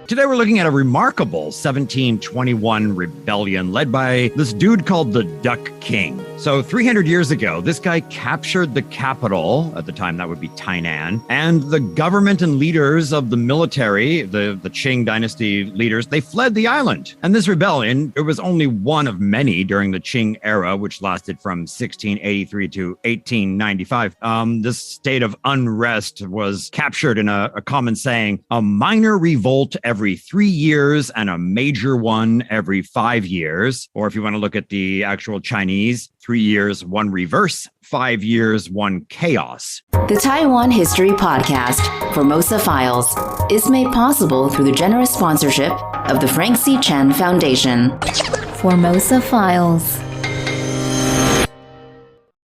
Today we're looking at a remarkable 1721 rebellion led by this dude called the Duck King. So 300 years ago, this guy captured the capital, at the time that would be Tainan, and the government and leaders of the military, the Qing Dynasty leaders, they fled the island. And this rebellion, it was only one of many during the Qing era, which lasted from 1683 to 1895. This state of unrest was captured in a common saying, a minor revolt every 3 years and a major one every 5 years. Or if you want to look at the actual Chinese, 3 years, one reverse, 5 years, one chaos. The Taiwan History Podcast, Formosa Files, is made possible through the generous sponsorship of the Frank C. Chen Foundation. Formosa Files.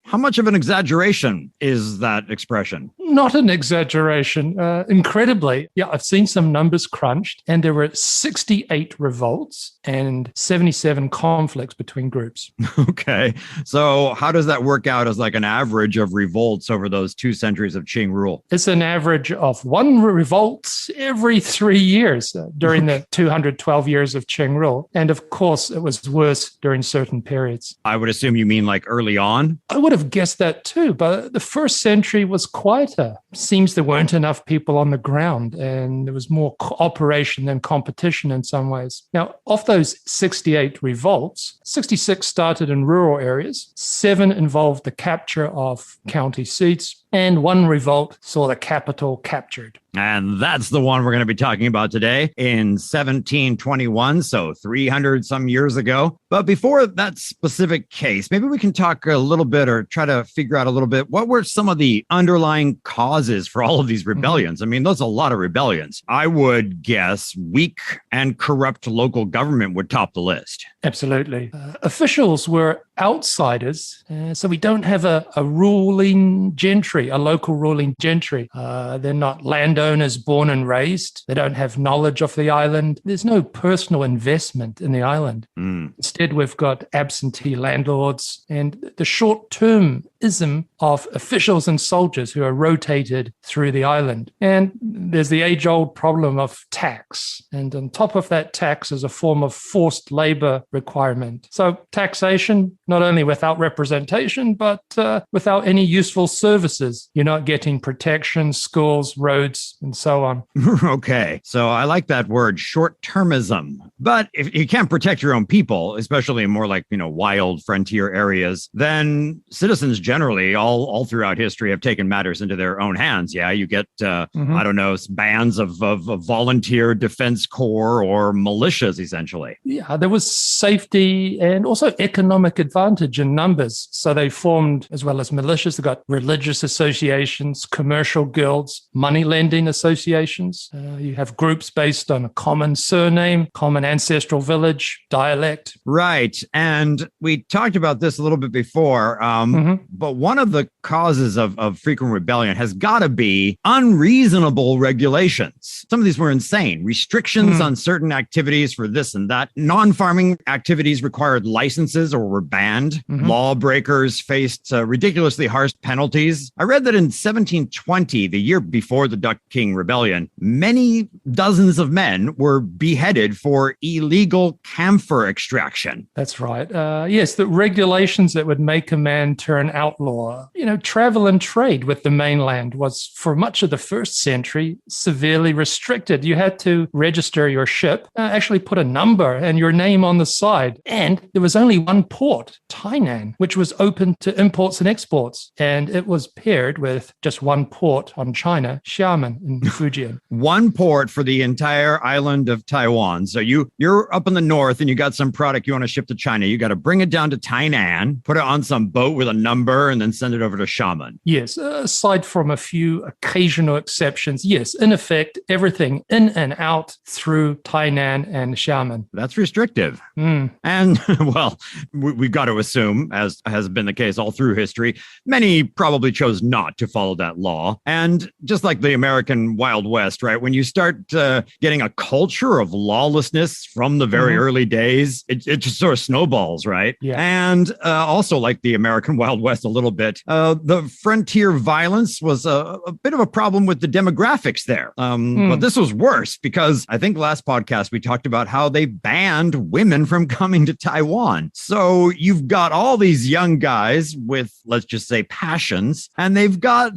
How much of an exaggeration is that expression? Not an exaggeration. Incredibly. Yeah, I've seen some numbers crunched, and there were 68 revolts and 77 conflicts between groups. Okay. So how does that work out as like an average of revolts over those 2 centuries of Qing rule? It's an average of one revolt every 3 years during the 212 years of Qing rule. And of course, it was worse during certain periods. I would assume you mean like early on? I would have guessed that too, but the first century was quieter. Seems there weren't enough people on the ground, and there was more cooperation than competition in some ways. Now, of those 68 revolts, 66 started in rural areas, 7 involved the capture of county seats, and 1 revolt saw the capital captured. And that's the one we're going to be talking about today in 1721, so 300 some years ago. But before that specific case, maybe we can talk a little bit or try to figure out a little bit, what were some of the underlying causes for all of these rebellions? I mean, there's a lot of rebellions. I would guess weak and corrupt local government would top the list. Absolutely. Officials were outsiders, so we don't have a ruling gentry, a local ruling gentry. They're not landowners born and raised. They don't have knowledge of the island. There's no personal investment in the island. Instead, we've got absentee landlords and the short-termism of officials and soldiers who are rotated through the island. And there's the age-old problem of tax. And on top of that tax is a form of forced labor requirement. So taxation, not only without representation, but without any useful services. You're not getting protection, schools, roads, and so on. Okay. So I like that word, short-termism. But if you can't protect your own people, especially in more like, wild frontier areas, then citizens generally all throughout history have taken matters into their own hands. Yeah, you get, I don't know, bands of volunteer defense corps or militias, essentially. Yeah, there was safety and also economic advantage in numbers. So they formed, as well as militias, they got religious associations, commercial guilds, money lending associations. You have groups based on a common surname, common ancestral village, dialect. Right. And we talked about this a little bit before, but one of the causes of frequent rebellion has got to be unreasonable regulations. Some of these were insane. Restrictions on certain activities for this and that. Non-farming activities required licenses or were banned. Lawbreakers faced ridiculously harsh penalties. I read that in 1720, the year before the Duck King Rebellion, many dozens of men were beheaded for illegal camphor extraction. That's right. Yes, the regulations that would make a man turn outlaw. Travel and trade with the mainland was, for much of the first century, severely restricted. You had to register your ship, actually put a number and your name on the side. And there was only one port, Tainan, which was open to imports and exports. And it was paired with just one port on China, Xiamen in Fujian. One port for the entire island of Taiwan. So you're up in the north and you got some product you want to ship to China. You got to bring it down to Tainan, put it on some boat with a number, and then send it over to Xiamen. Yes, aside from a few occasional exceptions, yes, in effect, everything in and out through Tainan and Xiamen. That's restrictive. And, well, we've got to assume, as has been the case all through history, many probably chose not to follow that law. And just like the American Wild West, right, when you start getting a culture of lawlessness from the very early days, it just sort of snowballs, right? Yeah. And also like the American Wild West, a a little bit. The frontier violence was a bit of a problem with the demographics there. But this was worse because I think last podcast we talked about how they banned women from coming to Taiwan. So you've got all these young guys with, let's just say, passions, and they've got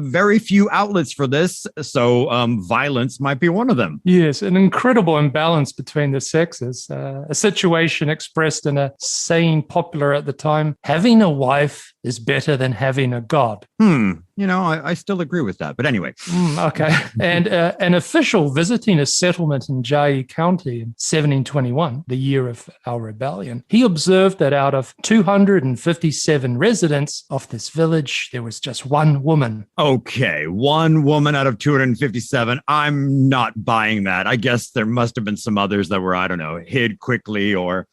very few outlets for this. So violence might be one of them. Yes, an incredible imbalance between the sexes. A situation expressed in a saying popular at the time: having a wife is better than having a god. I still agree with that. But anyway. Okay. And an official visiting a settlement in Zhu Yi County in 1721, the year of our rebellion, he observed that out of 257 residents of this village, there was just one woman. Okay, one woman out of 257. I'm not buying that. I guess there must have been some others that were, I don't know, hid quickly, or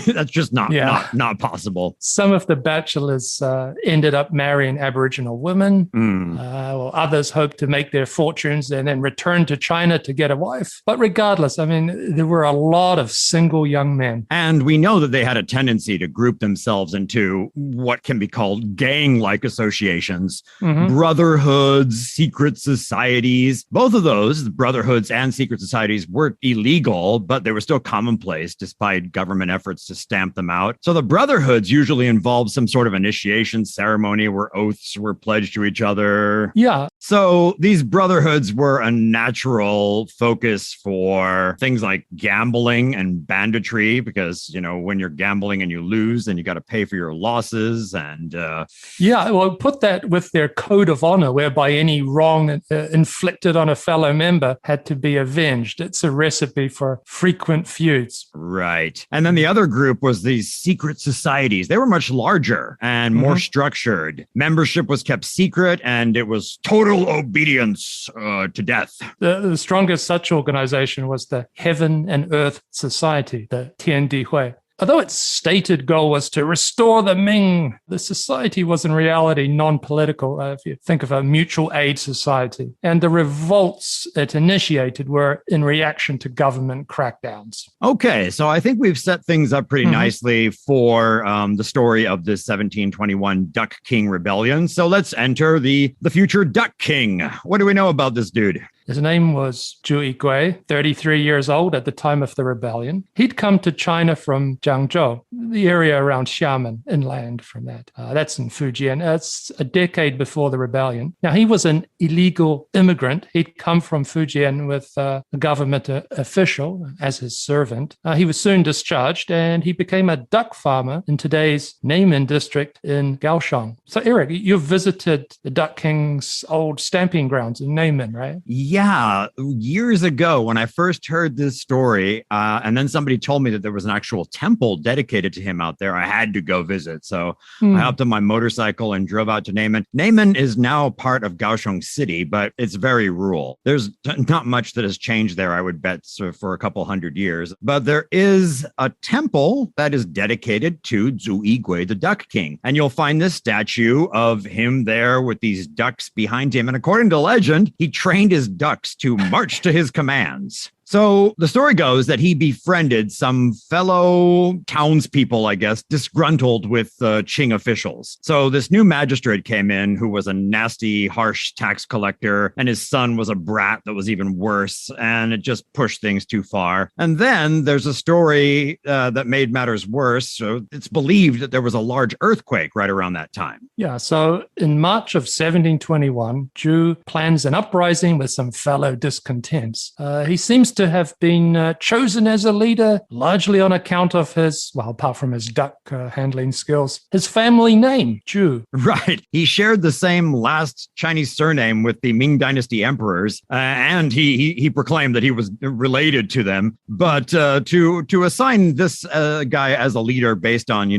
that's just not possible. Some of the bachelors ended up marrying Aboriginal women. Well, others hoped to make their fortunes and then return to China to get a wife. But regardless, I mean, there were a lot of single young men. And we know that they had a tendency to group themselves into what can be called gang-like associations, brotherhoods, secret societies. Both of those, the brotherhoods and secret societies, were illegal, but they were still commonplace despite government efforts to stamp them out. So the brotherhoods usually involved some sort of initiation ceremony where oaths were pledged to each other. Yeah. So these brotherhoods were a natural focus for things like gambling and banditry, because, when you're gambling and you lose, then you got to pay for your losses. And put that with their code of honor, whereby any wrong inflicted on a fellow member had to be avenged. It's a recipe for frequent feuds. Right. And then the other group was these secret societies. They were much larger and more structured. Membership was kept secret, and it was total obedience to death. The strongest such organization was the Heaven and Earth Society, the Tiandihui. Although its stated goal was to restore the Ming, the society was in reality non-political, if you think of a mutual aid society. And the revolts it initiated were in reaction to government crackdowns. Okay, so I think we've set things up pretty nicely for the story of this 1721 Duck King Rebellion. So let's enter the future Duck King. What do we know about this dude? His name was Zhu Yi-gui, 33 years old at the time of the rebellion. He'd come to China from Jiangzhou, the area around Xiamen, inland from that. That's in Fujian. That's a decade before the rebellion. Now, he was an illegal immigrant. He'd come from Fujian with a government official as his servant. He was soon discharged, and he became a duck farmer in today's Neimen district in Kaohsiung. So, Eric, you've visited the Duck King's old stamping grounds in Neimen, right? Yeah, years ago when I first heard this story, and then somebody told me that there was an actual temple dedicated to him out there, I had to go visit. So I hopped on my motorcycle and drove out to Neimen. Neimen is now part of Kaohsiung City, but it's very rural. There's not much that has changed there, I would bet, for a couple hundred years. But there is a temple that is dedicated to Zhu Yi-gui, the Duck King. And you'll find this statue of him there with these ducks behind him. And according to legend, he trained his ducks to march to his commands. So the story goes that he befriended some fellow townspeople, I guess, disgruntled with Qing officials. So this new magistrate came in who was a nasty, harsh tax collector, and his son was a brat that was even worse, and it just pushed things too far. And then there's a story that made matters worse. So it's believed that there was a large earthquake right around that time. Yeah, so in March of 1721, Zhu plans an uprising with some fellow discontents. He seems to have been chosen as a leader largely on account of his, well, apart from his duck handling skills, his family name, Zhu. Right. He shared the same last Chinese surname with the Qing Dynasty emperors, and he proclaimed that he was related to them. But to assign this guy as a leader based on,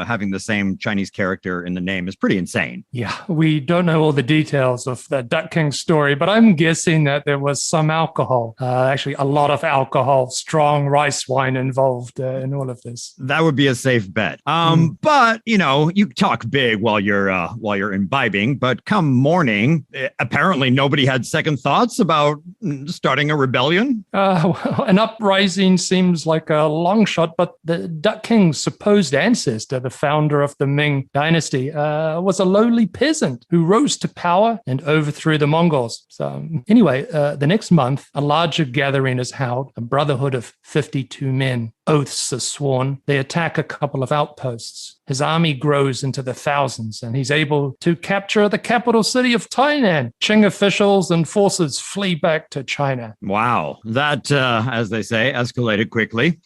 having the same Chinese character in the name is pretty insane. Yeah, we don't know all the details of the Duck King story, but I'm guessing that there was some alcohol, actually a lot of alcohol, strong rice wine involved in all of this. That would be a safe bet. But you talk big while you're imbibing, but come morning, apparently nobody had second thoughts about starting a rebellion. Well, an uprising seems like a long shot, but the Duck King's supposed ancestor, the founder of the Ming Dynasty, was a lowly peasant who rose to power and overthrew the Mongols. So anyway, the next month, a larger gathering is held, a brotherhood of 52 men. Oaths are sworn. They attack a couple of outposts. His army grows into the thousands, and he's able to capture the capital city of Tainan. Qing officials and forces flee back to China. Wow. That, as they say, escalated quickly.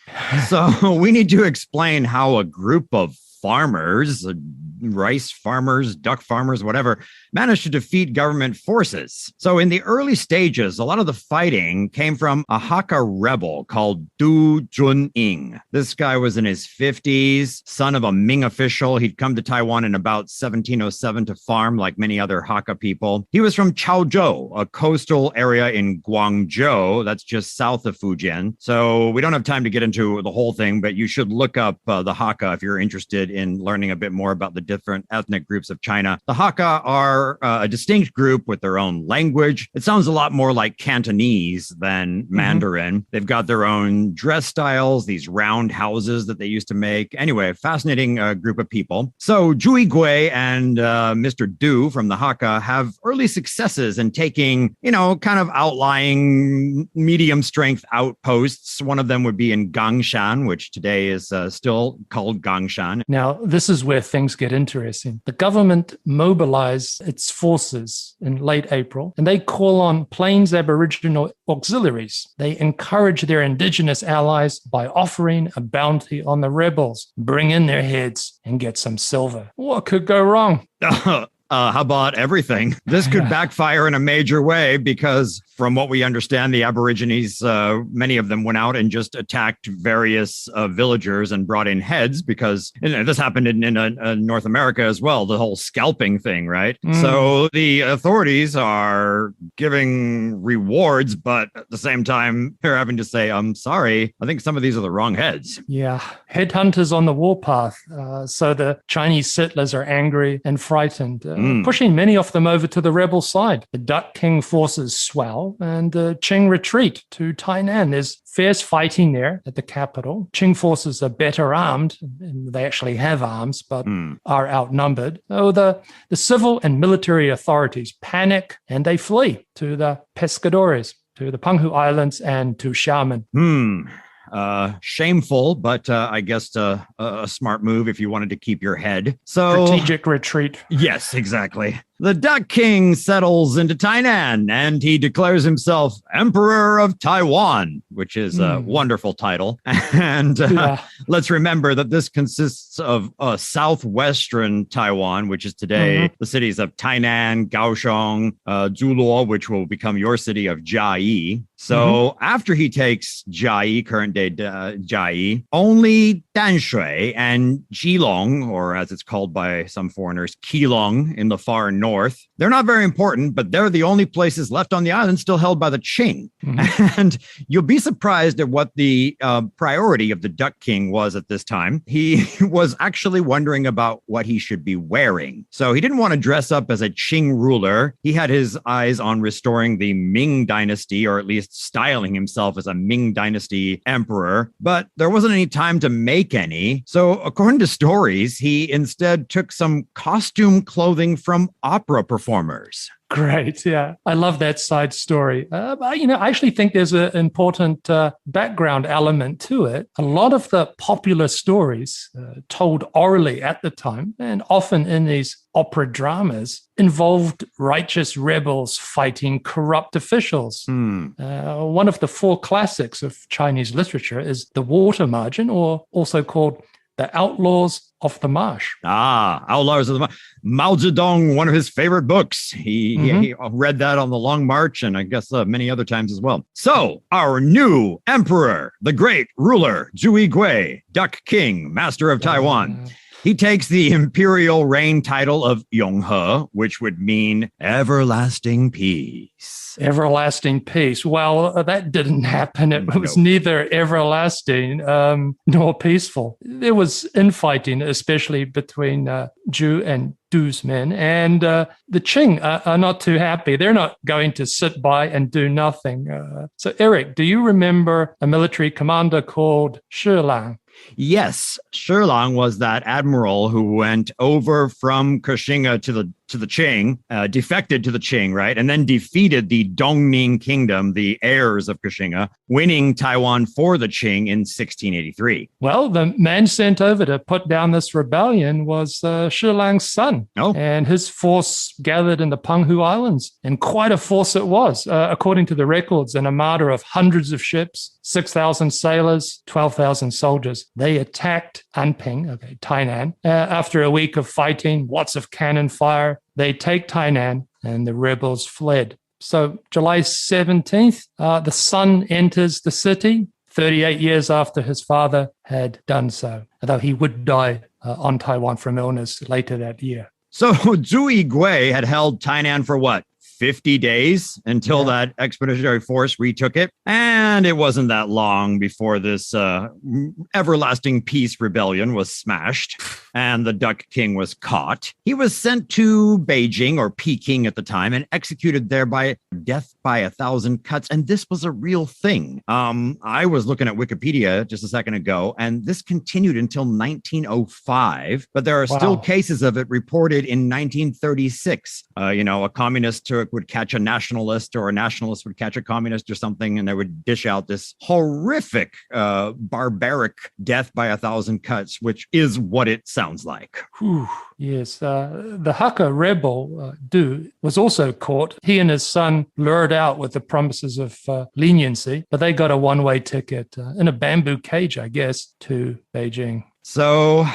So we need to explain how a group of farmers, rice farmers, duck farmers, whatever, managed to defeat government forces. So in the early stages, a lot of the fighting came from a Hakka rebel called Du Junying. This guy was in his 50s, son of a Ming official. He'd come to Taiwan in about 1707 to farm like many other Hakka people. He was from Chaozhou, a coastal area in Guangzhou. That's just south of Fujian. So we don't have time to get into the whole thing, but you should look up the Hakka if you're interested in learning a bit more about the different ethnic groups of China. The Hakka are a distinct group with their own language. It sounds a lot more like Cantonese than Mandarin. They've got their own dress styles, these round houses that they used to make. Anyway, fascinating group of people. So Zhu Yi-gui and Mr. Du from the Hakka have early successes in taking, kind of outlying medium strength outposts. One of them would be in Gangshan, which today is still called Gangshan. Now, this is where things get interesting. The government mobilized its forces in late April, and they call on Plains Aboriginal auxiliaries. They encourage their indigenous allies by offering a bounty on the rebels. Bring in their heads and get some silver. What could go wrong? How about everything? This could backfire in a major way because from what we understand, the Aborigines, many of them went out and just attacked various villagers and brought in heads because this happened in North America as well, the whole scalping thing, right? So the authorities are giving rewards, but at the same time, they're having to say, I'm sorry, I think some of these are the wrong heads. Yeah, headhunters on the warpath. So the Chinese settlers are angry and frightened, pushing many of them over to the rebel side. The Duck King forces swell and the Qing retreat to Tainan. There's fierce fighting there at the capital. Qing forces are better armed, and they actually have arms, but are outnumbered. So the civil and military authorities panic and they flee to the pescadores, to the Penghu Islands and to Xiamen. Shameful, but I guess a smart move if you wanted to keep your head. So strategic retreat. Yes, exactly. The Duck King settles into Tainan and he declares himself Emperor of Taiwan, which is a wonderful title. And let's remember that this consists of southwestern Taiwan, which is today the cities of Tainan, Kaohsiung, Zuluo, which will become your city of Jiayi. So after he takes Jiayi, current day Jiayi, only Danshui and Jilong, or as it's called by some foreigners, Keelung in the far north, they're not very important, but they're the only places left on the island still held by the Qing. And you'll be surprised at what the priority of the Duck King was at this time. He was actually wondering about what he should be wearing. So he didn't want to dress up as a Qing ruler. He had his eyes on restoring the Ming Dynasty, or at least styling himself as a Ming Dynasty emperor, but there wasn't any time to make any. So according to stories, he instead took some costume clothing from opera performers. Great. Yeah. I love that side story. I actually think there's an important background element to it. A lot of the popular stories told orally at the time, and often in these opera dramas, involved righteous rebels fighting corrupt officials. One of the four classics of Chinese literature is The Water Margin, or also called The Outlaws of the Marsh. Outlaws of the Marsh. Mao Zedong, one of his favorite books. He read that on the Long March, and I guess many other times as well. So our new emperor, the great ruler, Zhu Yi-gui, Duck King, master of Taiwan. He takes the imperial reign title of Yonghe, which would mean everlasting peace. Everlasting peace. Well, that didn't happen. It was Nope. neither everlasting nor peaceful. There was infighting, especially between Zhu and Du's men. And the Qing are not too happy. They're not going to sit by and do nothing. So, Eric, do you remember a military commander called Shi Lang? Yes, Shirlang was that admiral who went over from Kaohsiung to the Qing, defected to the Qing, right? And then defeated the Dongning Kingdom, the heirs of Kaohsiung, winning Taiwan for the Qing in 1683. Well, the man sent over to put down this rebellion was Shi Lang's son. Oh. And his force gathered in the Penghu Islands. And quite a force it was. According to the records, an armada of hundreds of ships, 6,000 sailors, 12,000 soldiers. They attacked Anping, Tainan. After a week of fighting, lots of cannon fire, they take Tainan and the rebels fled. So July 17th, the son enters the city 38 years after his father had done so, although he would die on Taiwan from illness later that year. So Zhu Yi-gui had held Tainan for what? 50 days until that expeditionary force retook it. And it wasn't that long before this everlasting peace rebellion was smashed and the Duck King was caught. He was sent to Beijing, or Peking at the time, and executed there by death by 1,000 cuts. And this was a real thing. I was looking at Wikipedia just a second ago, and this continued until 1905. But there are still cases of it reported in 1936. A communist would catch a nationalist, or a nationalist would catch a communist or something, and they would dish out this horrific, barbaric death by 1,000 cuts, which is what it sounds like. Whew. Yes, the Hakka rebel, Du, was also caught. He and his son lured out with the promises of leniency, but they got a one-way ticket in a bamboo cage, I guess, to Beijing. So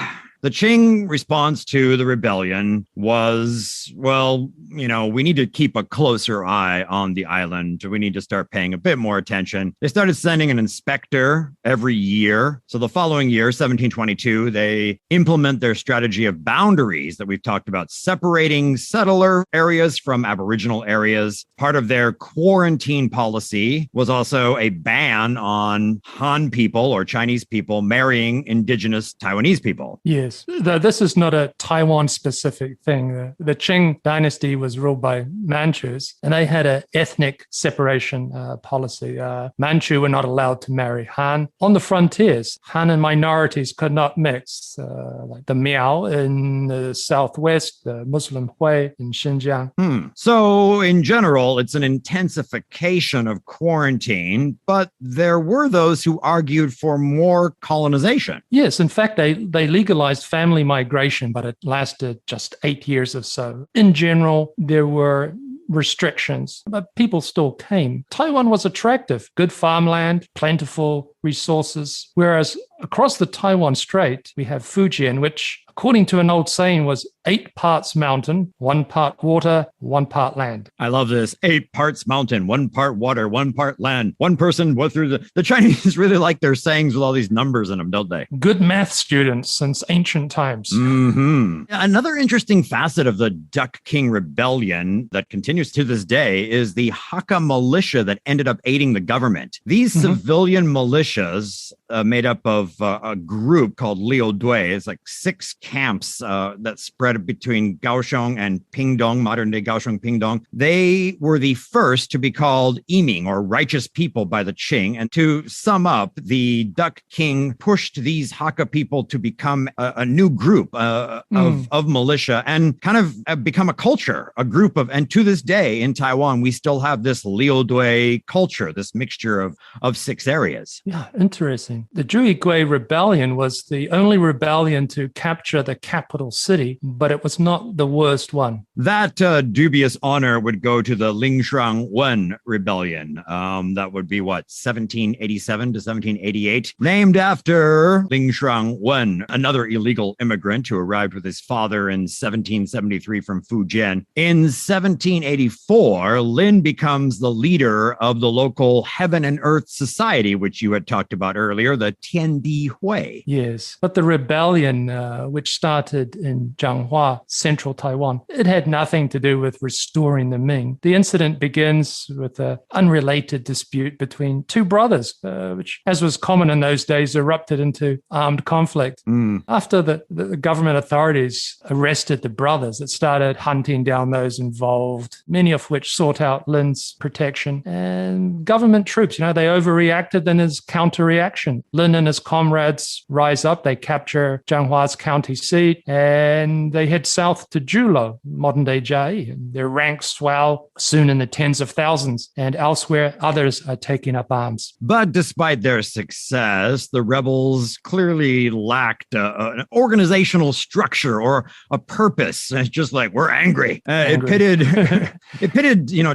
the Qing response to the rebellion was, we need to keep a closer eye on the island. We need to start paying a bit more attention. They started sending an inspector every year. So the following year, 1722, they implement their strategy of boundaries that we've talked about, separating settler areas from Aboriginal areas. Part of their quarantine policy was also a ban on Han people, or Chinese people, marrying indigenous Taiwanese people. Yes. This is not a Taiwan-specific thing. The Qing Dynasty was ruled by Manchus, and they had an ethnic separation policy. Manchu were not allowed to marry Han. On the frontiers, Han and minorities could not mix, like the Miao in the southwest, the Muslim Hui in Xinjiang. So, in general, it's an intensification of quarantine, but there were those who argued for more colonization. Yes, in fact, they legalized family migration, but it lasted just 8 years or so. In general, there were restrictions, but people still came. Taiwan was attractive, good farmland, plentiful resources, whereas across the Taiwan Strait, we have Fujian, which, according to an old saying, was 8 parts mountain, 1 part water, 1 part land. I love this. 8 parts mountain, 1 part water, 1 part land. One person went through the Chinese really like their sayings with all these numbers in them, don't they? Good math students since ancient times. Another interesting facet of the Duck King Rebellion that continues to this day is the Hakka militia that ended up aiding the government. These civilian militias made up of a group called Liu Dui. It's like 6 camps that spread between Kaohsiung and Pingdong, modern-day Kaohsiung, Pingdong. They were the first to be called Yiming, or righteous people, by the Qing. And to sum up, the Duck King pushed these Hakka people to become a new group of militia and kind of become a culture, a group of, and to this day in Taiwan, we still have this Liu Dui culture, this mixture of 6 areas. Yeah, interesting. The Zhu Yi-gui rebellion was the only rebellion to capture the capital city, but it was not the worst one. That dubious honor would go to the Lingshuang-Wen rebellion. That would be 1787 to 1788, named after Lingshuang-Wen, another illegal immigrant who arrived with his father in 1773 from Fujian. In 1784, Lin becomes the leader of the local Heaven and Earth Society, which you had talked about earlier. earlier, the Tiandi Hui. Yes, but the rebellion, which started in Changhua, central Taiwan, it had nothing to do with restoring the Ming. The incident begins with an unrelated dispute between two brothers, which, as was common in those days, erupted into armed conflict. After the government authorities arrested the brothers, it started hunting down those involved, many of which sought out Lin's protection. And government troops, they overreacted, then there's counter-reaction. Lin and his comrades rise up, they capture Zhanghua's county seat, and they head south to Zhulo, modern-day Jiayi. Their ranks swell soon in the tens of thousands, and elsewhere, others are taking up arms. But despite their success, the rebels clearly lacked an organizational structure or a purpose. It's just like, we're angry. It pitted,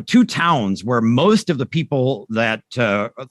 two towns where most of the people that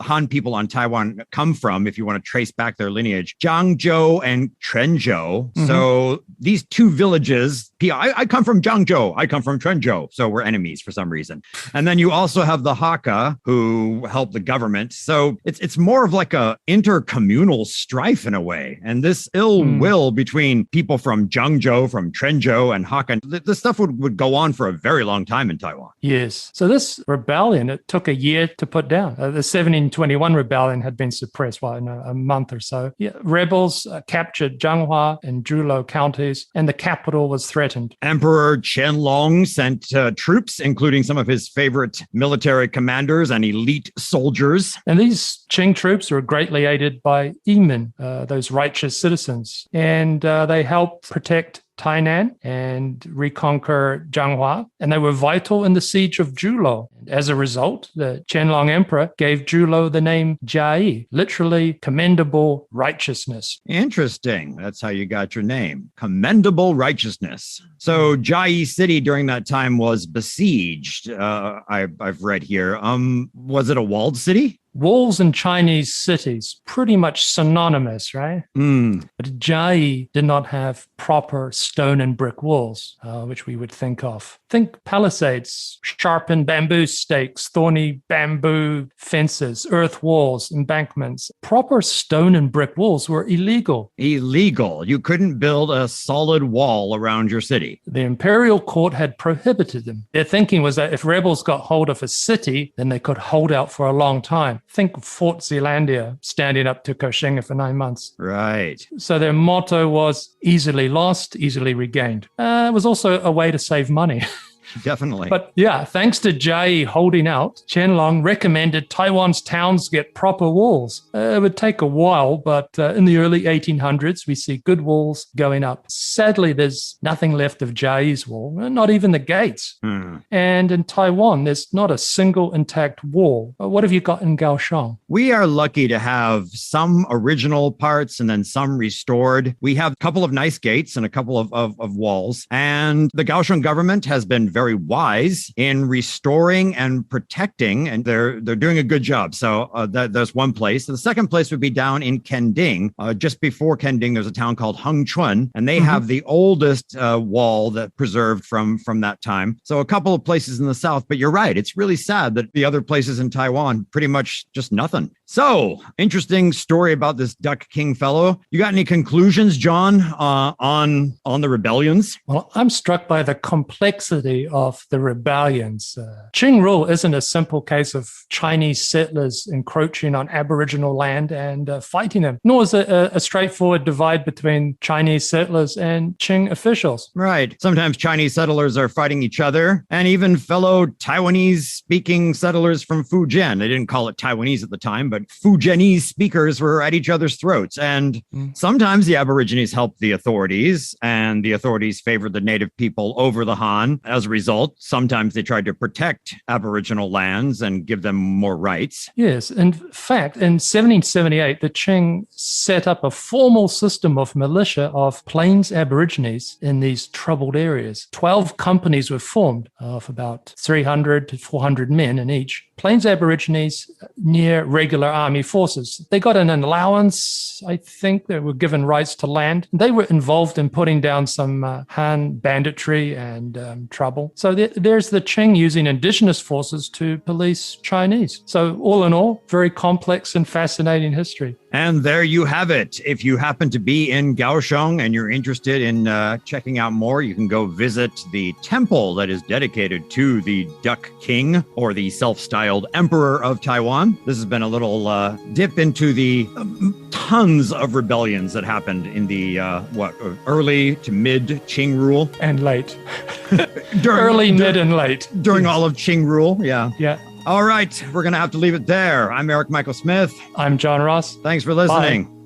Han people on Taiwan come from, if you want to trace back their lineage, Zhangzhou and Quanzhou. So these two villages, I come from Zhangzhou, I come from Quanzhou, so we're enemies for some reason. And then you also have the Hakka, who help the government. So it's more of like a intercommunal strife in a way. And this ill will between people from Zhangzhou, from Quanzhou, and Hakka, this stuff would go on for a very long time in Taiwan. Yes. So this rebellion, it took a year to put down. The 1721 rebellion had been suppressed in a month or so. Rebels captured Changhua and Zhulo counties, and the capital was threatened. Emperor Qianlong sent troops, including some of his favorite military commanders and elite soldiers. And these Qing troops were greatly aided by Neimen, those righteous citizens, and they helped protect Tainan and reconquer Changhua, and they were vital in the siege of Zhulo. As a result, the Qianlong Emperor gave Zhulo the name Jiayi, literally commendable righteousness. Interesting. That's how you got your name. Commendable righteousness. So Jiayi City during that time was besieged. I've read here. Was it a walled city? Walls in Chinese cities, pretty much synonymous, right? But Jiayi did not have proper stone and brick walls, which we would think of. Think palisades, sharpened bamboo stakes, thorny bamboo fences, earth walls, embankments. Proper stone and brick walls were illegal. Illegal. You couldn't build a solid wall around your city. The imperial court had prohibited them. Their thinking was that if rebels got hold of a city, then they could hold out for a long time. Think of Fort Zealandia standing up to Kaohsiung for 9 months. Right. So their motto was easily lost, easily regained. It was also a way to save money. Definitely. But yeah, thanks to Jiayi holding out, Qianlong recommended Taiwan's towns get proper walls. It would take a while, but in the early 1800s, we see good walls going up. Sadly, there's nothing left of Jiayi's wall, not even the gates. And in Taiwan, there's not a single intact wall. What have you got in Kaohsiung? We are lucky to have some original parts and then some restored. We have a couple of nice gates and a couple of walls. And the Kaohsiung government has been very wise in restoring and protecting, and they're doing a good job. So there's one place. The second place would be down in Kending. Just before Kending, there's a town called Hengchun, and they have the oldest wall that preserved from that time. So a couple of places in the south, but you're right. It's really sad that the other places in Taiwan, pretty much just nothing. So interesting story about this Duck King fellow. You got any conclusions, John, on the rebellions? Well, I'm struck by the complexity of the rebellions. Qing rule isn't a simple case of Chinese settlers encroaching on Aboriginal land and fighting them, nor is it a straightforward divide between Chinese settlers and Qing officials. Right. Sometimes Chinese settlers are fighting each other, and even fellow Taiwanese-speaking settlers from Fujian. They didn't call it Taiwanese at the time, but Fujianese speakers were at each other's throats. And sometimes the Aborigines helped the authorities, and the authorities favored the native people over the Han. As a result, sometimes they tried to protect Aboriginal lands and give them more rights. Yes. In fact, in 1778, the Qing set up a formal system of militia of Plains Aborigines in these troubled areas. 12 companies were formed of about 300 to 400 men in each. Plains Aborigines near regular regular army forces. They got an allowance, I think. They were given rights to land. They were involved in putting down some Han banditry and trouble. So there's the Qing using indigenous forces to police Chinese. So all in all, very complex and fascinating history. And there you have it. If you happen to be in Kaohsiung and you're interested in checking out more, you can go visit the temple that is dedicated to the Duck King, or the self-styled Emperor of Taiwan. This has been a little dip into the tons of rebellions that happened in the early to mid Qing rule. And late. Early, mid, and late. During all of Qing rule, yeah. Yeah. All right, we're going to have to leave it there. I'm Eric Michael Smith. I'm John Ross. Thanks for listening. Bye.